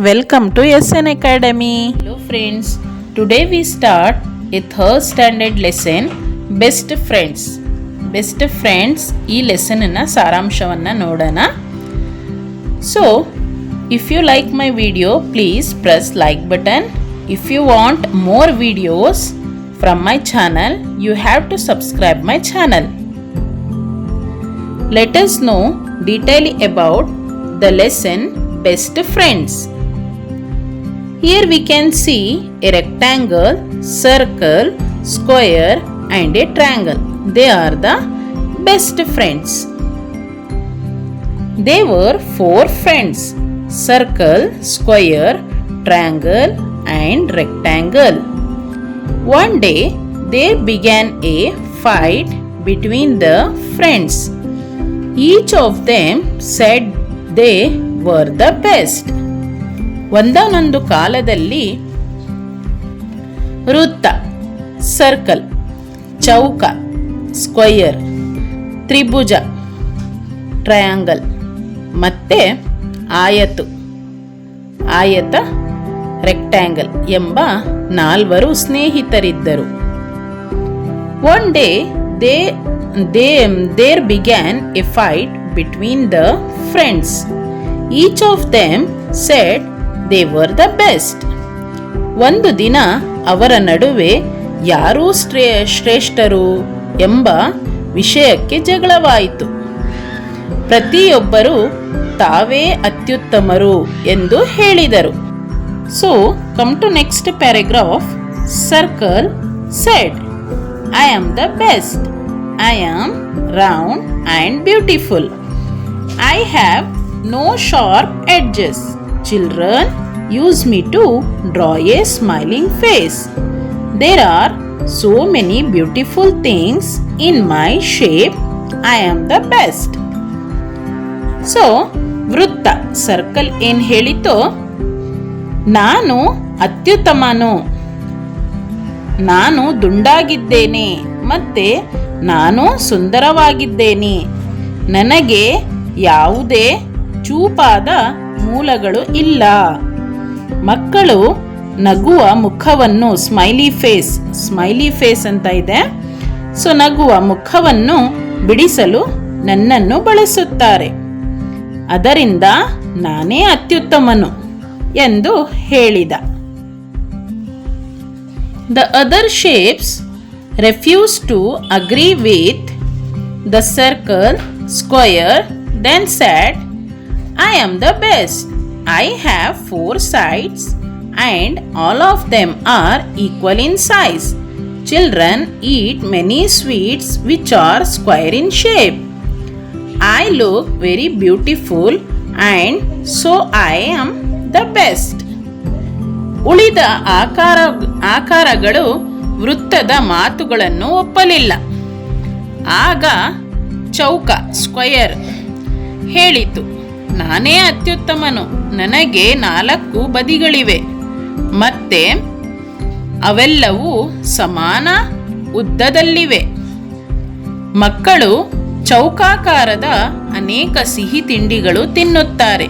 Welcome to SN Academy. Hello friends, today we start a third standard lesson Best Friends. Best Friends ಈ ಲೆಸನ್ನ ಸಾರಾಂಶವನ್ನು ನೋಡೋಣ. So, if you like my video, please press like button. If you want more videos from my channel, you have to subscribe my channel. Let us know detail about the lesson Best Friends. Here we can see a rectangle, circle, square and a triangle. They are the best friends. They were four friends: circle, square, triangle and rectangle. One day there began a fight between the friends. Each of them said they were the best. ಒಂದಾನೊಂದು ಕಾಲದಲ್ಲಿ ವೃತ್ತ, circle, ಚೌಕ, square, ತ್ರಿಭುಜ, triangle ಮತ್ತೆ ಆಯತ rectangle ಎಂಬ ನಾಲ್ವರು ಸ್ನೇಹಿತರಿದ್ದರು. One day there began a fight between the friends. Each of them said they were the best. ಒಂದು ದಿನ ಅವರ ನಡುವೆ ಯಾರೂ ಶ್ರೇಷ್ಠರು ಎಂಬ ವಿಷಯಕ್ಕೆ ಜಗಳವಾಯಿತು. ಪ್ರತಿಯೊಬ್ಬರು ತಾವೇ ಅತ್ಯುತ್ತಮರು ಎಂದು ಹೇಳಿದರು. So, come to next paragraph. Circle said, I am the best. I am round and beautiful. I have no sharp edges. Children use me to draw a smiling face. There are so many beautiful things in my shape. I am the best. So, ವೃತ್ತ circle ಏನು ಹೇಳಿತು? ನಾನು ಅತ್ಯುತ್ತಮನು, ನಾನು ದುಂಡಾಗಿದ್ದೇನೆ ಮತ್ತೆ ನಾನು ಸುಂದರವಾಗಿದ್ದೇನೆ, ನನಗೆ ಯಾವುದೇ ಚೂಪಾದ ಮೂಲಗಳು ಇಲ್ಲ. ಮಕ್ಕಳು ನಗುವ ಮುಖವನ್ನು ಸ್ಮೈಲಿ ಫೇಸ್ ಅಂತ ಇದೆ. ಸೊ ನಗುವ ಮುಖವನ್ನು ಬಿಡಿಸಲು ನನ್ನನ್ನು ಬಳಸುತ್ತಾರೆ. ಅದರಿಂದ ನಾನೇ ಅತ್ಯುತ್ತಮನು ಎಂದು ಹೇಳಿದ. The other shapes refused to agree with the circle, square, then said, I am the best. I have four sides and all of them are equal in size. Children eat many sweets which are square in shape. I look very beautiful and so I am the best. ಉಳಿದ ಆಕಾರಗಳು ವೃತ್ತದ ಮಾತುಗಳನ್ನು ಒಪ್ಪಲಿಲ್ಲ. ಆಗ ಚೌಕ square ಹೇಳಿತು, ನಾನೇ ಅತ್ಯುತ್ತಮನು, ನನಗೆ 4 ಬದಿಗಳಿವೆ ಮತ್ತೆ ಅವೆಲ್ಲವೂ ಸಮಾನ ಉದ್ದದಲ್ಲಿವೆ. ಮಕ್ಕಳು ಚೌಕಾಕಾರದ ಅನೇಕ ಸಿಹಿ ತಿಂಡಿಗಳು ತಿನ್ನುತ್ತಾರೆ.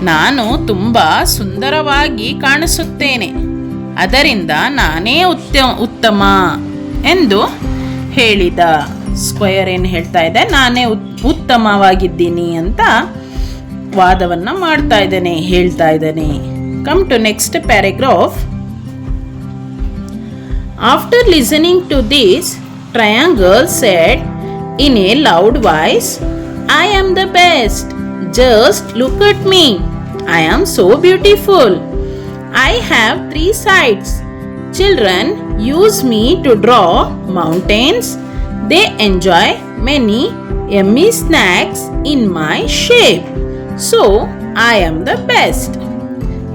ನಾನು ತುಂಬಾ ಸುಂದರವಾಗಿ ಕಾಣಿಸುತ್ತೇನೆ, ಅದರಿಂದ ನಾನೇ ಉತ್ತಮ ಎಂದು ಹೇಳಿದ. ಸ್ಕ್ವಯರ್ ಏನು ಹೇಳ್ತಾ ಇದೆ? ನಾನೇ ಉತ್ತಮವಾಗಿದ್ದೀನಿ ಅಂತ ವಾದವನ್ನ ಮಾಡ್ತಾ ಇದ್ದಾನೆ, ಹೇಳ್ತಾ ಇದ್ದಾನೆ. Come to next paragraph. After listening to this, triangle said in a loud voice, I am the best. Just look at me. I am so beautiful. I have 3 sides. Children use me to draw mountains. They enjoy many yummy snacks in my shape. So, I am the best.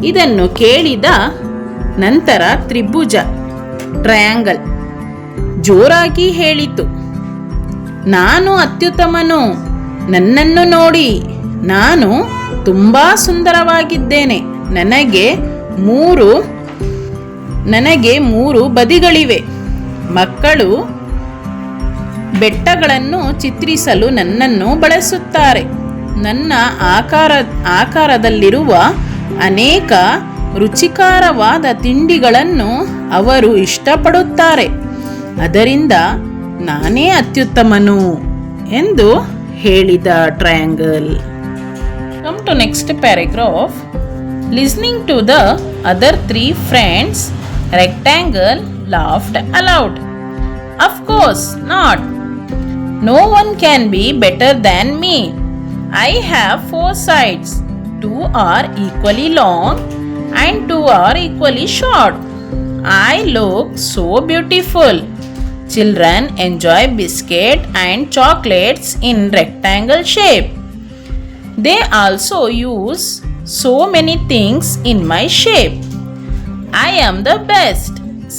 ಇದನ್ನು ಕೇಳಿದ ನಂತರ ತ್ರಿಭುಜ triangle ಜೋರಾಗಿ ಹೇಳಿತು, ನಾನು ಅತ್ಯುತ್ತಮನು, ನನ್ನನ್ನು ನೋಡಿ, ನಾನು ತುಂಬಾ ಸುಂದರವಾಗಿದ್ದೇನೆ, ನನಗೆ ಮೂರು ಬದಿಗಳಿವೆ. ಮಕ್ಕಳು ಬೆಟ್ಟಗಳನ್ನು ಚಿತ್ರಿಸಲು ನನ್ನನ್ನು ಬಳಸುತ್ತಾರೆ. ನನ್ನ ಆಕಾರದಲ್ಲಿರುವ ಅನೇಕ ರುಚಿಕರವಾದ ತಿಂಡಿಗಳನ್ನು ಅವರು ಇಷ್ಟಪಡುತ್ತಾರೆ. ಅದರಿಂದ ನಾನೇ ಅತ್ಯುತ್ತಮನು ಎಂದು ಹೇಳಿದ triangle. Come to next paragraph. Listening to the other three friends, rectangle laughed aloud. Of course not. No one can be better than me. I have 4 sides. 2 are equally long and 2 are equally short. I look so beautiful. Children enjoy biscuit and chocolates in rectangle shape. They also use so many things in my shape. I am the best,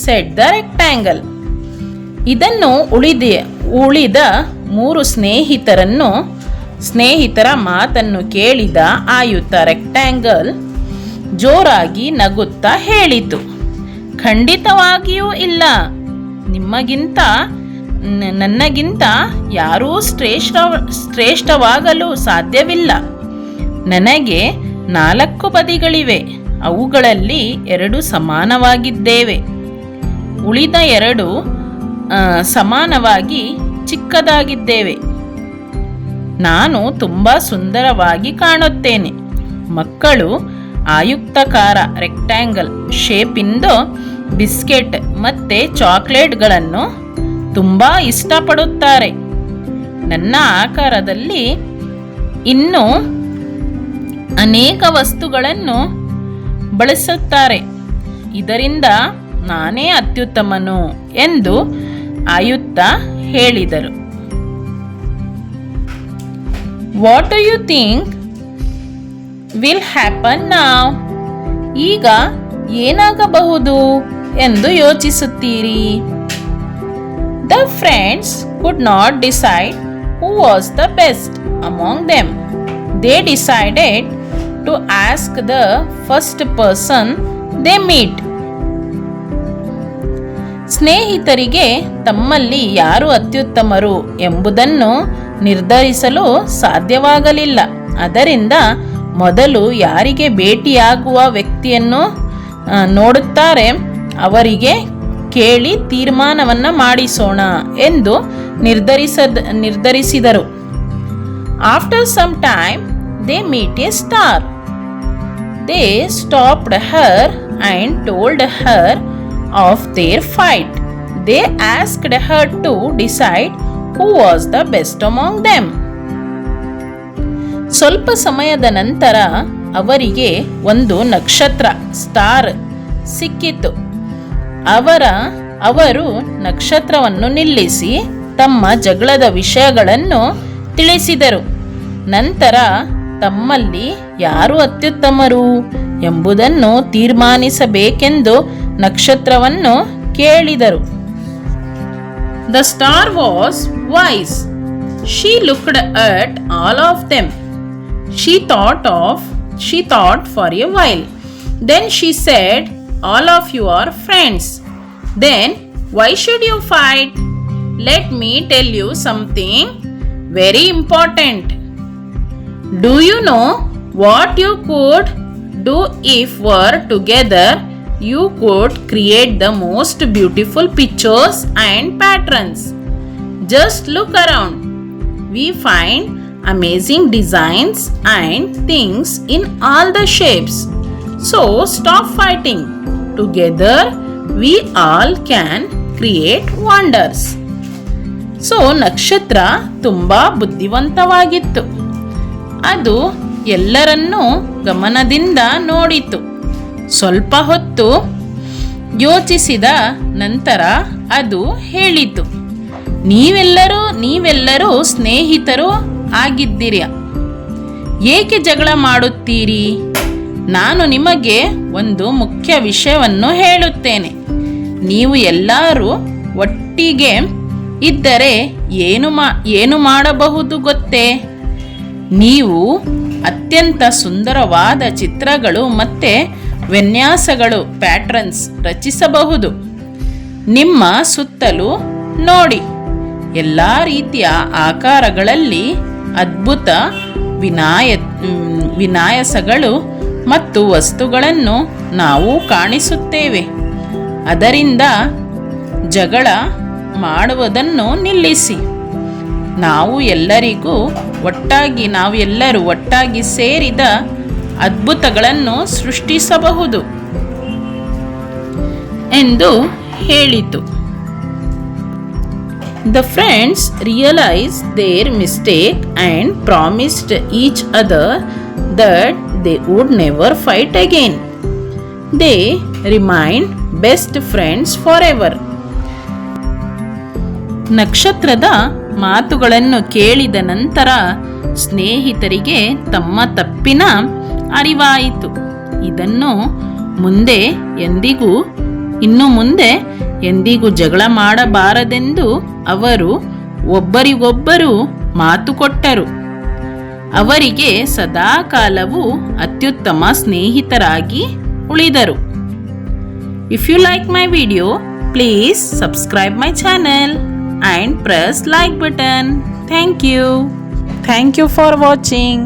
said the rectangle. ಇದನ್ನು ಉಳಿದ 3 ಸ್ನೇಹಿತರ ಮಾತನ್ನು ಕೇಳಿದ ಆಯುತ್ತ rectangle ಜೋರಾಗಿ ನಗುತ್ತಾ ಹೇಳಿತು, ಖಂಡಿತವಾಗಿಯೂ ಇಲ್ಲ. ನನಗಿಂತ ಯಾರೂ ಶ್ರೇಷ್ಠವಾಗಲು ಸಾಧ್ಯವಿಲ್ಲ. ನನಗೆ 4 ಬದಿಗಳಿವೆ. ಅವುಗಳಲ್ಲಿ 2 ಸಮಾನವಾಗಿದ್ದೇವೆ. ಉಳಿದ 2 ಸಮಾನವಾಗಿ ಚಿಕ್ಕದಾಗಿದ್ದೇವೆ. ನಾನು ತುಂಬ ಸುಂದರವಾಗಿ ಕಾಣುತ್ತೇನೆ. ಮಕ್ಕಳು ಆಯುಕ್ತಾಕಾರ ರೆಕ್ಟ್ಯಾಂಗಲ್ ಶೇಪಿಂದು ಬಿಸ್ಕೆಟ್ ಮತ್ತು ಚಾಕ್ಲೇಟ್ಗಳನ್ನು ತುಂಬ ಇಷ್ಟಪಡುತ್ತಾರೆ. ನನ್ನ ಆಕಾರದಲ್ಲಿ ಇನ್ನೂ ಅನೇಕ ವಸ್ತುಗಳನ್ನು ಬಳಸುತ್ತಾರೆ. ಇದರಿಂದ ನಾನೇ ಅತ್ಯುತ್ತಮನು ಎಂದು ಆಯುತ್ತ ಹೇಳಿದರು. What do you think will happen now? ಈಗ ಏನಾಗಬಹುದು ಎಂದು ಯೋಚಿಸುತ್ತೀರಿ? The friends could not decide who was the best among them. They decided to ask the first person they meet. ಸ್ನೇಹಿತರಿಗೆ ತಮ್ಮಲ್ಲಿ ಯಾರು ಅತ್ಯುತ್ತಮರು ಎಂಬುದನ್ನು ನಿರ್ಧರಿಸಲು ಸಾಧ್ಯವಾಗಲಿಲ್ಲ. ಅದರಿಂದ ಮೊದಲು ಯಾರಿಗೆ ಭೇಟಿಯಾಗುವ ವ್ಯಕ್ತಿಯನ್ನು ನೋಡುತ್ತಾರೆ ಅವರಿಗೆ ಕೇಳಿ ತೀರ್ಮಾನವನ್ನು ಮಾಡಿಸೋಣ ಎಂದು ನಿರ್ಧರಿಸಿದರು. After some time, they meet a star. They stopped her and told her of their fight. They asked her to decide who was the best among them. ಸ್ವಲ್ಪ ಸಮಯದ ನಂತರ ಅವರಿಗೆ ಒಂದು ನಕ್ಷತ್ರ ಸ್ಟಾರ್ ಸಿಕ್ಕಿತು. ಅವರು ನಕ್ಷತ್ರವನ್ನು ನಿಲ್ಲಿಸಿ ತಮ್ಮ ಜಗಳದ ವಿಷಯಗಳನ್ನು ತಿಳಿಸಿದರು. ನಂತರ ತಮ್ಮಲ್ಲಿ ಯಾರು ಅತ್ಯುತ್ತಮರು ಎಂಬುದನ್ನು ತೀರ್ಮಾನಿಸಬೇಕೆಂದು ನಕ್ಷತ್ರವನ್ನು ಕೇಳಿದರು. The star was wise. She looked at all of them. She thought for a while. Then she said, all of you are friends. Then why should you fight? Let me tell you something very important. Do you know what you could do if were together? You could create the most beautiful pictures and patterns. Just look around. We find amazing designs and things in all the shapes. So stop fighting. Together we all can create wonders. So ನಕ್ಷತ್ರ ತುಂಬ ಬುದ್ಧಿವಂತವಾಗಿತ್ತು. ಅದು ಎಲ್ಲರನ್ನೂ ಗಮನದಿಂದ ನೋಡಿತು. ಸ್ವಲ್ಪ ಹೊತ್ತು ಯೋಚಿಸಿದ ನಂತರ ಅದು ಹೇಳಿತು, ನೀವೆಲ್ಲರೂ ಸ್ನೇಹಿತರು ಆಗಿದ್ದೀರಿ. ಏಕೆ ಜಗಳ ಮಾಡುತ್ತೀರಿ? ನಾನು ನಿಮಗೆ ಒಂದು ಮುಖ್ಯ ವಿಷಯವನ್ನು ಹೇಳುತ್ತೇನೆ. ನೀವು ಎಲ್ಲರೂ ಒಟ್ಟಿಗೆ ಇದ್ದರೆ ಏನು ಮಾಡಬಹುದು ಗೊತ್ತೇ? ನೀವು ಅತ್ಯಂತ ಸುಂದರವಾದ ಚಿತ್ರಗಳು ಮತ್ತು ವಿನ್ಯಾಸಗಳು ಪ್ಯಾಟ್ರನ್ಸ್ ರಚಿಸಬಹುದು. ನಿಮ್ಮ ಸುತ್ತಲೂ ನೋಡಿ, ಎಲ್ಲ ರೀತಿಯ ಆಕಾರಗಳಲ್ಲಿ ಅದ್ಭುತ ವಿನ್ಯಾಸಗಳು ಮತ್ತು ವಸ್ತುಗಳನ್ನು ನಾವು ಕಾಣಿಸುತ್ತೇವೆ. ಅದರಿಂದ ಜಗಳ ಮಾಡುವುದನ್ನು ನಿಲ್ಲಿಸಿ ನಾವೆಲ್ಲರೂ ಒಟ್ಟಾಗಿ ಸೇರಿದ ಅದ್ಭುತಗಳನ್ನು ಸೃಷ್ಟಿಸಬಹುದು ಎಂದು ಹೇಳಿತು. The friends realized their mistake and promised each other that they would never fight again. They remained best friends forever. ನಕ್ಷತ್ರದ ಮಾತುಗಳನ್ನು ಕೇಳಿದ ನಂತರ ಸ್ನೇಹಿತರಿಗೆ ತಮ್ಮ ತಪ್ಪಿನ ಅರಿವಾಯಿತು. ಇನ್ನು ಮುಂದೆ ಎಂದಿಗೂ ಜಗಳ ಮಾಡಬಾರದೆಂದು ಅವರು ಒಬ್ಬರಿಗೊಬ್ಬರು ಮಾತು ಕೊಟ್ಟರು. ಅವರಿಗೆ ಸದಾಕಾಲವೂ ಅತ್ಯುತ್ತಮ ಸ್ನೇಹಿತರಾಗಿ ಉಳಿದರು. If you like my video, please subscribe my channel and press like button. Thank you for watching.